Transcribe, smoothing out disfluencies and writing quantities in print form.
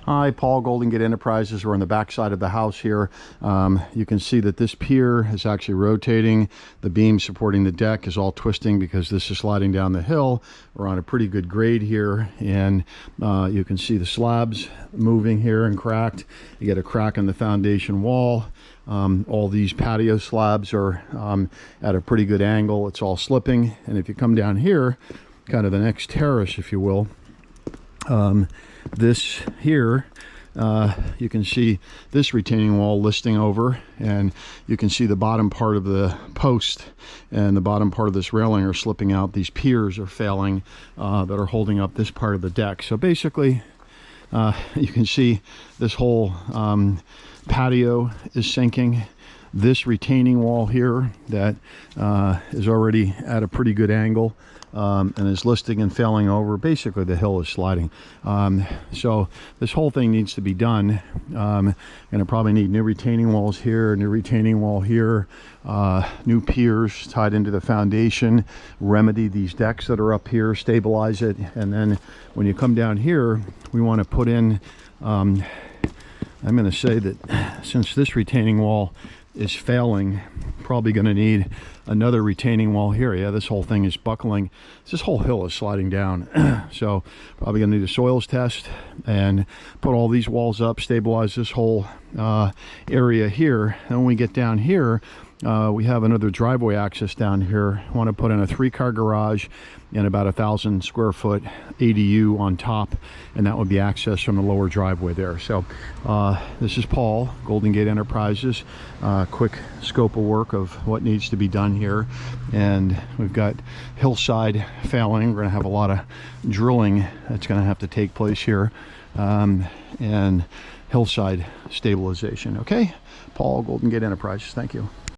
Hi, Paul, Golden Gate Enterprises. We're on the back side of the house here. You can see that this pier is actually rotating. The beam supporting the deck is all twisting because this is sliding down the hill. We're on a pretty good grade here, and you can see the slabs moving here and cracked. You get a crack in the foundation wall. All these patio slabs are at a pretty good angle. It's all slipping, and if you come down here, kind of the next terrace, if you will, this here, you can see this retaining wall listing over, and you can see the bottom part of the post and the bottom part of this railing are slipping out. These piers are failing that are holding up this part of the deck. So basically, you can see this whole patio is sinking. This retaining wall here that is already at a pretty good angle and is listing and failing over. Basically, the hill is sliding. So this whole thing needs to be done. Going to probably need new retaining walls here, new retaining wall here, new piers tied into the foundation, remedy these decks that are up here, stabilize it, and then when you come down here, we want to put in, I'm going to say that since this retaining wall is failing, probably going to need another retaining wall here. Yeah, this whole thing is buckling. This whole hill is sliding down. So probably going to need a soils test and put all these walls up, stabilize this whole area here. And when we get down here, we have another driveway access down here. I want to put in a 3-car garage and about 1,000 square foot ADU on top, and that would be access from the lower driveway there. So this is Paul, Golden Gate Enterprises. Quick scope of work of what needs to be done here, and we've got hillside failing. We're going to have a lot of drilling that's going to have to take place here, and hillside stabilization. Okay, Paul, Golden Gate Enterprises. Thank you.